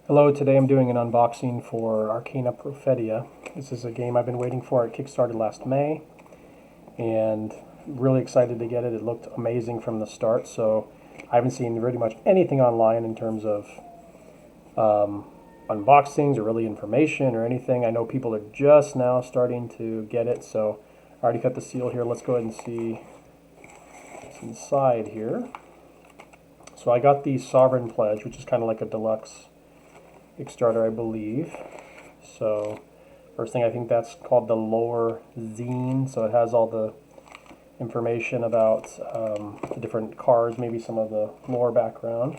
Hello, today I'm doing an unboxing for Arcana Prophetia. This is a game I've been waiting for. It kickstarted last May, and really excited to get it. It looked amazing from the start, so I haven't seen really much anything online in terms of unboxings or really information or anything. I know people are just now starting to get it, so I already cut the seal here. Let's go ahead and see what's inside here. So I got the Sovereign Pledge, which is kind of like a deluxe Kickstarter, I believe. So first thing, I think that's called the lore zine. So it has all the information about the different cards, maybe some of the lore background.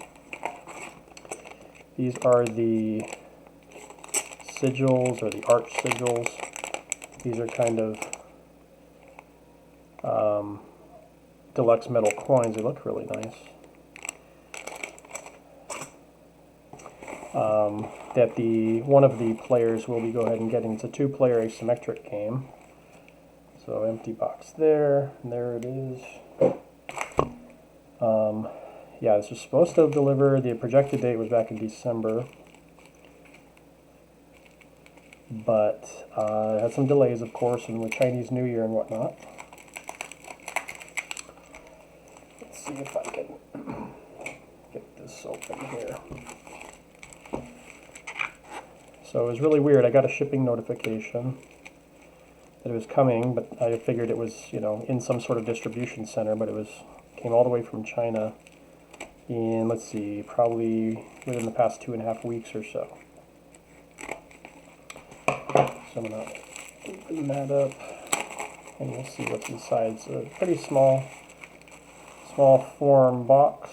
These are the sigils or the arch sigils. These are kind of deluxe metal coins. They look really nice. That one of the players will be go ahead and getting. It's a two-player asymmetric game. So empty box there, and there it is. Yeah, this was supposed to deliver. The projected date was back in December, but it had some delays, of course, and with Chinese New Year and whatnot. Let's see if I can get this open here. So it was really weird. I got a shipping notification that it was coming, but I figured it was, in some sort of distribution center, but came all the way from China in, let's see, probably within the past 2.5 weeks or so. So I'm going to open that up, and you'll see what's inside. It's a pretty small form box.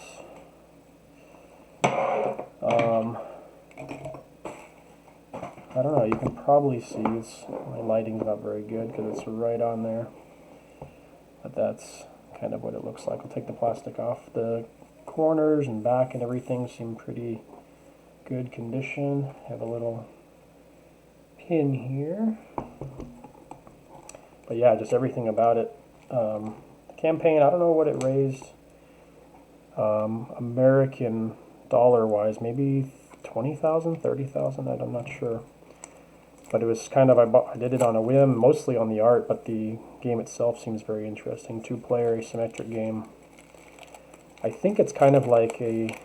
I don't know, you can probably see, my lighting's not very good because it's right on there, but that's kind of what it looks like. I'll take the plastic off. The corners and back and everything seem pretty good condition. Have a little pin here, but yeah, just everything about it. The campaign, I don't know what it raised American dollar wise, maybe 20,000, 30,000, I'm not sure. But it was kind of, I did it on a whim, mostly on the art, but the game itself seems very interesting. Two-player asymmetric game. I think it's kind of like a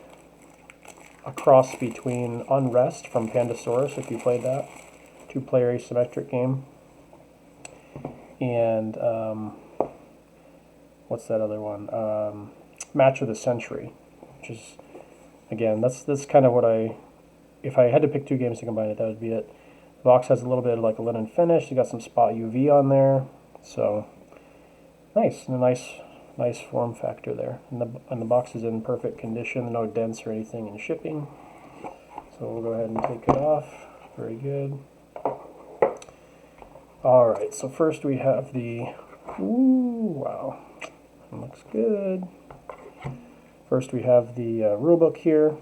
cross between Unrest from Pandasaurus, if you played that. Two-player asymmetric game. And, what's that other one? Match of the Century, which is, again, that's kind of what if I had to pick two games to combine it, that would be it. The box has a little bit of like a linen finish. You got some spot UV on there, so nice, and a nice form factor there. And the box is in perfect condition, no dents or anything in shipping. So we'll go ahead and take it off. Very good. All right, so first we have the, ooh, wow, that looks good. First we have the rulebook here.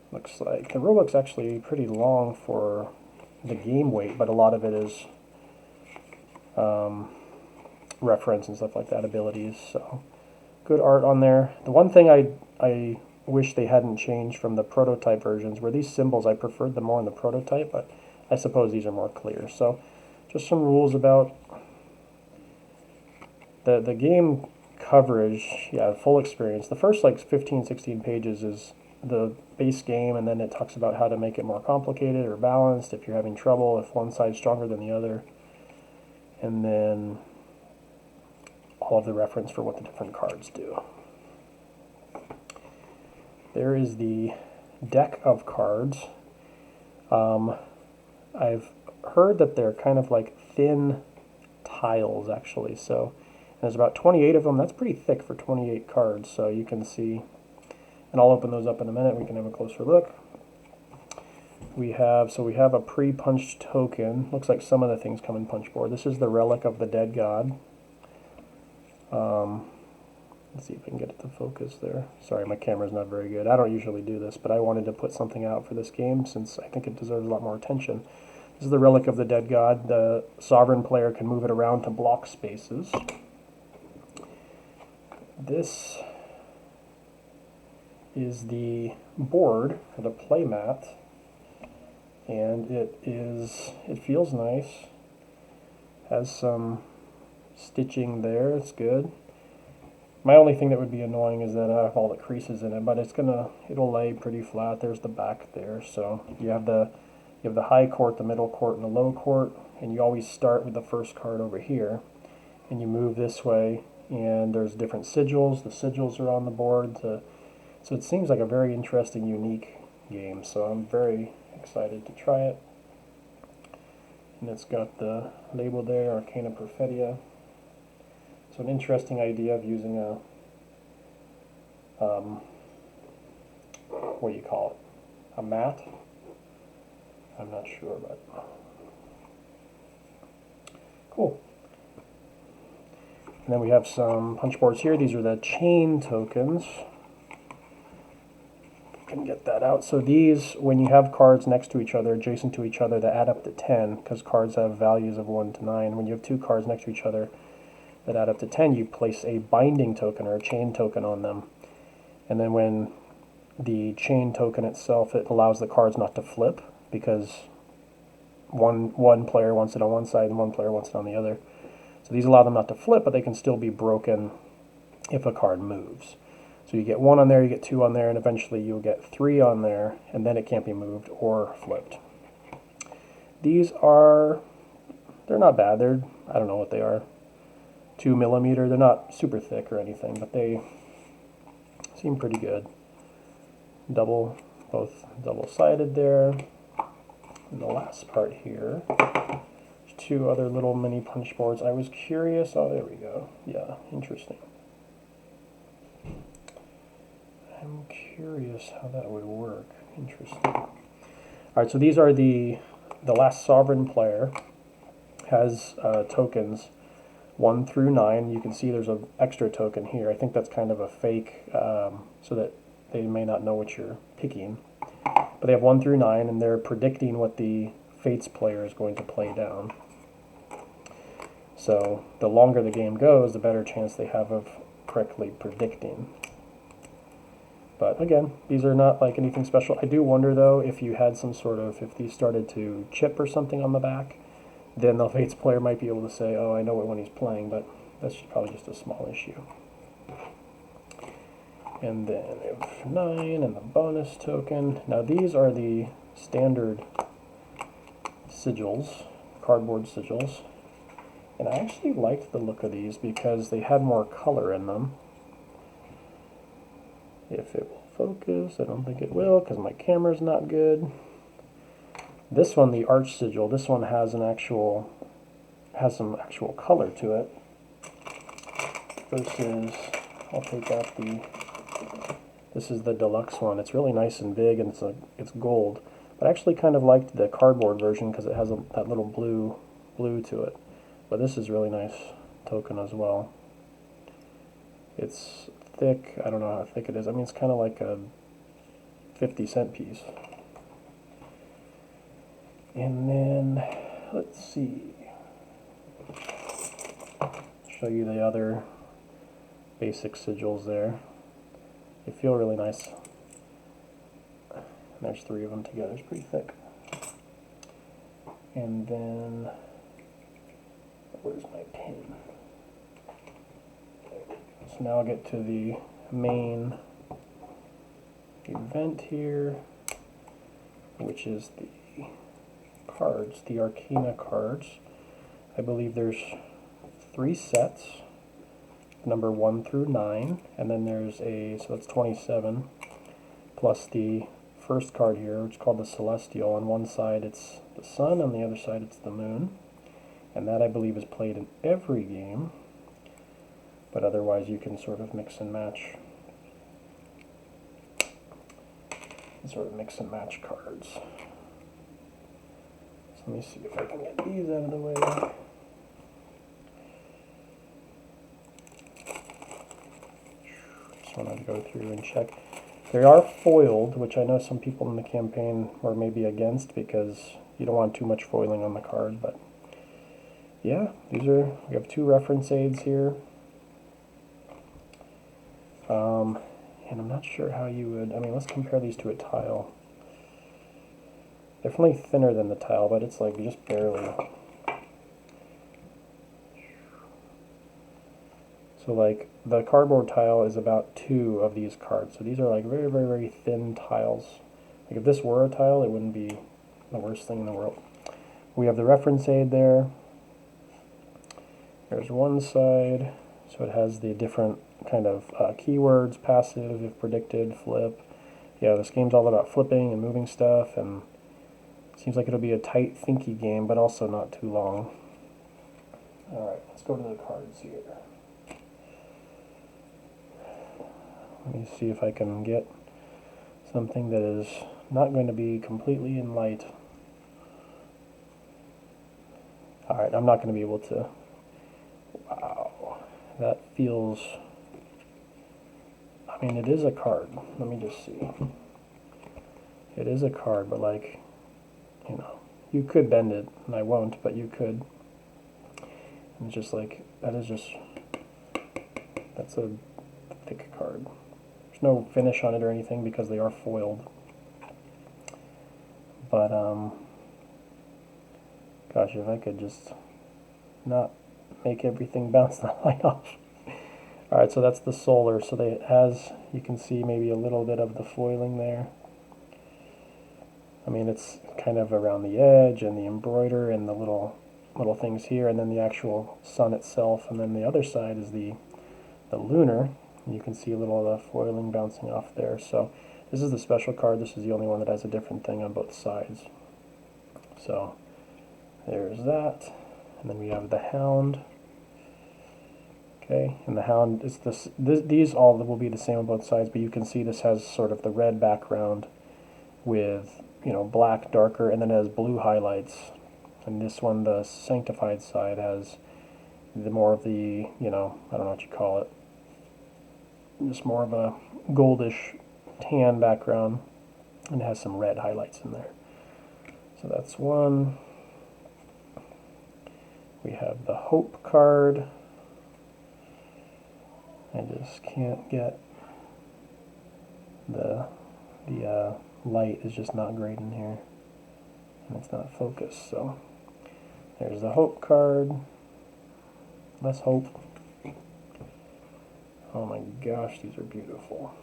Looks like the rulebook's actually pretty long for the game weight, but a lot of it is reference and stuff like that, abilities. So good art on there. The one thing I wish they hadn't changed from the prototype versions were these symbols. I preferred them more in the prototype, but I suppose these are more clear. So just some rules about the game coverage. Yeah, full experience. The first like 15, 16 pages is the base game, and then it talks about how to make it more complicated or balanced if you're having trouble, if one side's stronger than the other, and then all of the reference for what the different cards do. There is the deck of cards. I've heard that they're kind of like thin tiles, actually, so there's about 28 of them. That's pretty thick for 28 cards, so you can see. And I'll open those up in a minute. We can have a closer look. We have a pre-punched token. Looks like some of the things come in punch board. This is the Relic of the Dead God. Let's see if I can get it to focus there. Sorry, my camera's not very good. I don't usually do this, but I wanted to put something out for this game since I think it deserves a lot more attention. This is the Relic of the Dead God. The Sovereign player can move it around to block spaces. This is the board for the play mat, and it feels nice. Has some stitching there, it's good. My only thing that would be annoying is that I have all the creases in it, but it'll lay pretty flat. There's the back there, so you have the high court, the middle court, and the low court, and you always start with the first card over here, and you move this way, and there's different sigils. The sigils are on the board, so it seems like a very interesting, unique game, so I'm very excited to try it. And it's got the label there, Arcana Prophetia. So an interesting idea of using a, what do you call it, a mat? I'm not sure, but cool. And then we have some punch boards here. These are the chain tokens. Can get that out. So these, when you have cards next to each other, adjacent to each other, that add up to 10, because cards have values of 1 to 9. When you have two cards next to each other that add up to 10, you place a binding token or a chain token on them. And then when the chain token itself, it allows the cards not to flip, because one player wants it on one side and one player wants it on the other. So these allow them not to flip, but they can still be broken if a card moves. So you get 1 on there, you get 2 on there, and eventually you'll get 3 on there, and then it can't be moved or flipped. These are, they're not bad. I don't know what they are, 2 millimeter. They're not super thick or anything, but they seem pretty good. Both double-sided there. And the last part here, there's 2 other little mini punch boards. I was curious. Oh, there we go. Yeah, interesting. I'm curious how that would work. Interesting. All right, so these are the last sovereign player has tokens 1 through 9. You can see there's an extra token here. I think that's kind of a fake, so that they may not know what you're picking. But they have 1 through 9, and they're predicting what the Fates player is going to play down. So the longer the game goes, the better chance they have of correctly predicting. But again, these are not like anything special. I do wonder though if you had some sort of, if these started to chip or something on the back, then the Fates player might be able to say, oh, I know what one he's playing, but that's probably just a small issue. And then we have 9 and the bonus token. Now these are the standard sigils, cardboard sigils. And I actually liked the look of these because they had more color in them. If it will focus, I don't think it will because my camera's not good. This one, the arch sigil, this one has some actual color to it. Versus, I'll take out this is the deluxe one. It's really nice and big, and it's gold. But I actually kind of liked the cardboard version because it has that little blue to it. But this is really nice token as well. It's thick. I don't know how thick it is. I mean, it's kind of like a 50-cent piece. And then, let's see. Show you the other basic sigils there. They feel really nice. And there's 3 of them together. It's pretty thick. And then, where's my pin? So now I'll get to the main event here, which is the cards, the Arcana cards. I believe there's 3 sets, number 1 through 9, and then there's so that's 27, plus the first card here, which is called the Celestial. On one side it's the sun, on the other side it's the moon, and that I believe is played in every game, but otherwise you can sort of mix and match. Cards. So let me see if I can get these out of the way. Just want to go through and check. They are foiled, which I know some people in the campaign were maybe against because you don't want too much foiling on the card, but yeah, we have 2 reference aids here. And I'm not sure how you would, I mean, let's compare these to a tile. Definitely thinner than the tile, but it's like just barely. So like the cardboard tile is about 2 of these cards. So these are like very, very, very thin tiles. Like if this were a tile, it wouldn't be the worst thing in the world. We have the reference aid there. There's one side. So it has the different kind of keywords, passive, if predicted, flip. Yeah, this game's all about flipping and moving stuff, and it seems like it'll be a tight, thinky game, but also not too long. Alright, let's go to the cards here. Let me see if I can get something that is not going to be completely in light. Alright, I'm not going to be able to... Wow, that feels... I mean, it is a card. Let me just see. It is a card, but like, you know, you could bend it, and I won't, but you could. And it's just like, that is just... That's a thick card. There's no finish on it or anything because they are foiled. But, gosh, if I could just not make everything bounce the light off. Alright, so that's the solar. So it has, you can see maybe a little bit of the foiling there. I mean, it's kind of around the edge and the embroider and the little things here, and then the actual sun itself. And then the other side is the lunar. You can see a little of the foiling bouncing off there. So this is the special card. This is the only one that has a different thing on both sides. So there's that. And then we have the hound. Okay, and the hound is these all will be the same on both sides, but you can see this has sort of the red background with, you know, black darker, and then it has blue highlights. And this one, the sanctified side, has the more of the, you know, I don't know what you call it, just more of a goldish tan background, and it has some red highlights in there. So that's one. We have the hope card. I just can't get the light is just not great in here, and it's not focused. So there's the hope card. Let's hope. Oh my gosh, these are beautiful.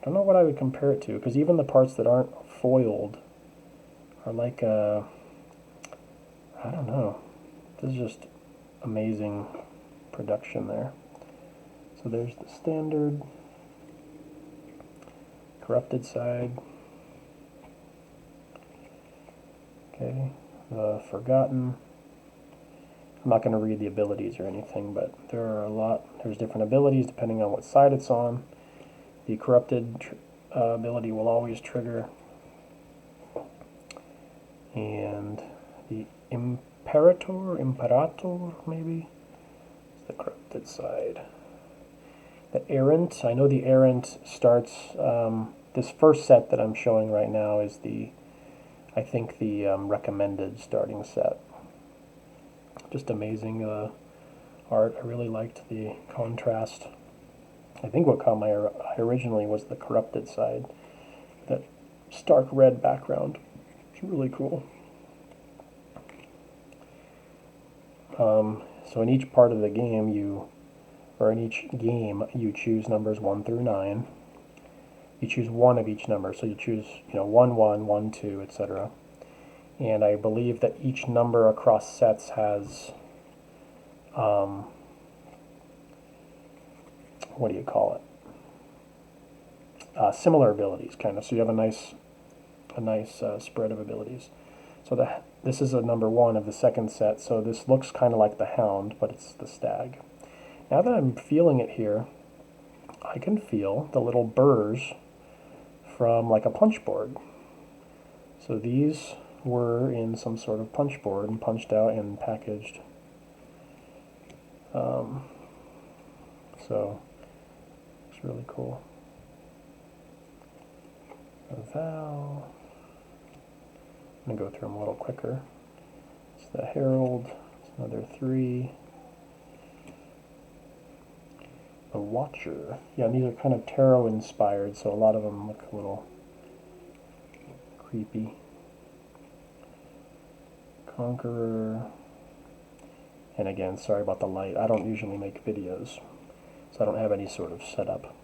I don't know what I would compare it to, because even the parts that aren't foiled are like I don't know. This is just amazing production there. So there's the standard, corrupted side. Okay, the forgotten. I'm not going to read the abilities or anything, but there are a lot. There's different abilities depending on what side it's on. The corrupted ability will always trigger. And the Imperator maybe? It's the corrupted side. The errant, I know the errant starts, this first set that I'm showing right now is I think the recommended starting set. Just amazing art. I really liked the contrast. I think what caught my eye originally was the corrupted side. That stark red background. It's really cool. So in each part of the game in each game, you choose numbers 1 through 9. You choose one of each number, so you choose, 1, 1, 1, 2, etc. And I believe that each number across sets has, what do you call it? Similar abilities, kind of. So you have a nice spread of abilities. So this is a number 1 of the second set. So this looks kind of like the hound, but it's the stag. Now that I'm feeling it here, I can feel the little burrs from like a punch board. So these were in some sort of punch board and punched out and packaged. So it's really cool. A vow. I'm going to go through them a little quicker. It's the herald. It's another 3. The Watcher. Yeah, and these are kind of tarot inspired, so a lot of them look a little creepy. Conqueror. And again, sorry about the light. I don't usually make videos, so I don't have any sort of setup.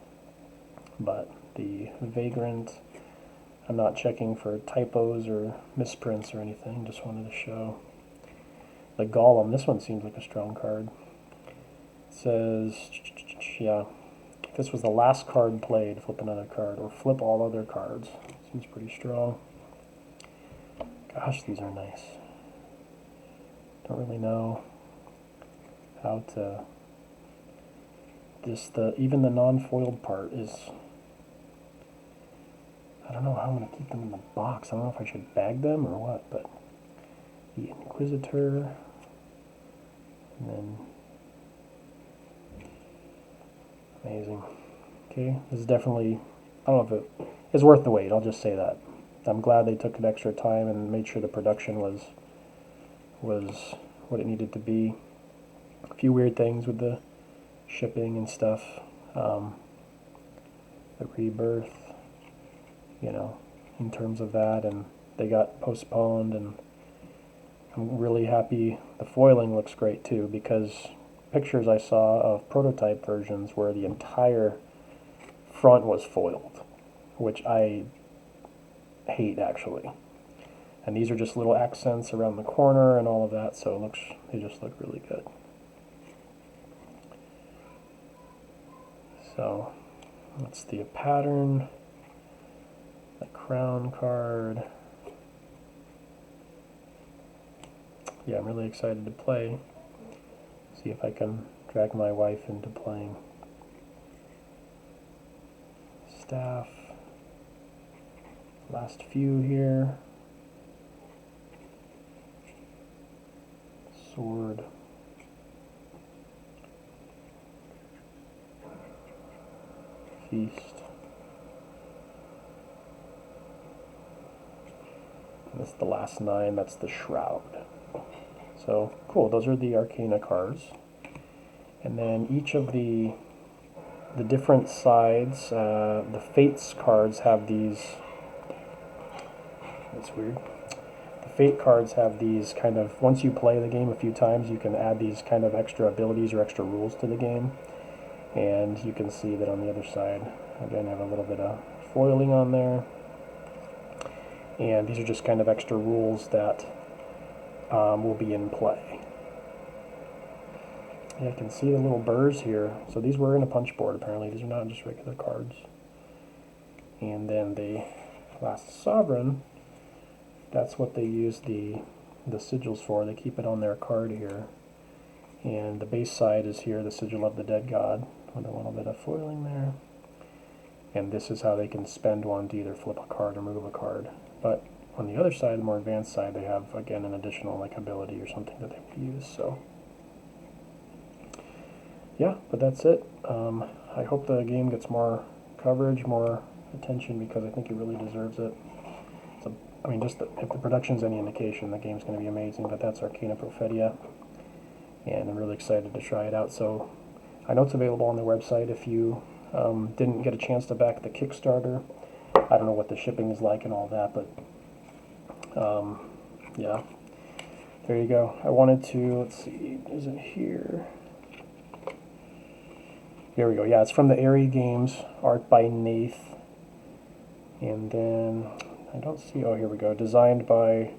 But the Vagrant, I'm not checking for typos or misprints or anything, just wanted to show. The Golem, this one seems like a strong card. It says, yeah, if this was the last card played, flip another card, or flip all other cards. Seems pretty strong. Gosh, these are nice. Don't really know how to, even the non-foiled part is, I don't know how I'm going to keep them in the box. I don't know if I should bag them or what, but the Inquisitor, and then, amazing. Okay, this is definitely, I don't know if it is worth the wait, I'll just say that. I'm glad they took an extra time and made sure the production was what it needed to be. A few weird things with the shipping and stuff. The Rebirth, you know, in terms of that, and they got postponed, and I'm really happy. The foiling looks great too, because pictures I saw of prototype versions where the entire front was foiled, which I hate actually. And these are just little accents around the corner and all of that, so they just look really good. So that's the pattern, the crown card. Yeah, I'm really excited to play. See if I can drag my wife into playing. Staff. Last few here. Sword. Feast. And this is the last 9, that's the Shroud. So, cool, those are the Arcana cards. And then each of the different sides, the Fates cards have these, that's weird. The Fate cards have these kind of, once you play the game a few times, you can add these kind of extra abilities or extra rules to the game. And you can see that on the other side, again, I have a little bit of foiling on there. And these are just kind of extra rules that will be in play. Yeah, I can see the little burrs here. So these were in a punch board, apparently. These are not just regular cards. And then the Last Sovereign, that's what they use the sigils for. They keep it on their card here. And the base side is here, the Sigil of the Dead God, with a little bit of foiling there. And this is how they can spend one to either flip a card or move a card. But on the other side, the more advanced side, they have, again, an additional like ability or something that they would use. So, yeah, but that's it. I hope the game gets more coverage, more attention, because I think it really deserves it. So, I mean, just if the production's any indication, the game's going to be amazing. But that's Arcana Prophetia, and I'm really excited to try it out. So, I know it's available on their website. If you didn't get a chance to back the Kickstarter, I don't know what the shipping is like and all that, but yeah, there you go. I wanted to, let's see, is it here? Here we go. Yeah, it's from the Aerie Games, art by Nath. And then, I don't see, oh, here we go. Designed by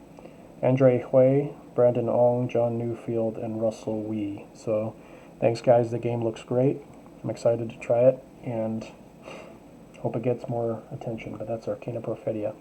Andre Hui, Brandon Ong, John Newfield, and Russell Wee. So, thanks guys, the game looks great. I'm excited to try it, and hope it gets more attention, but that's Arcana Prophetia.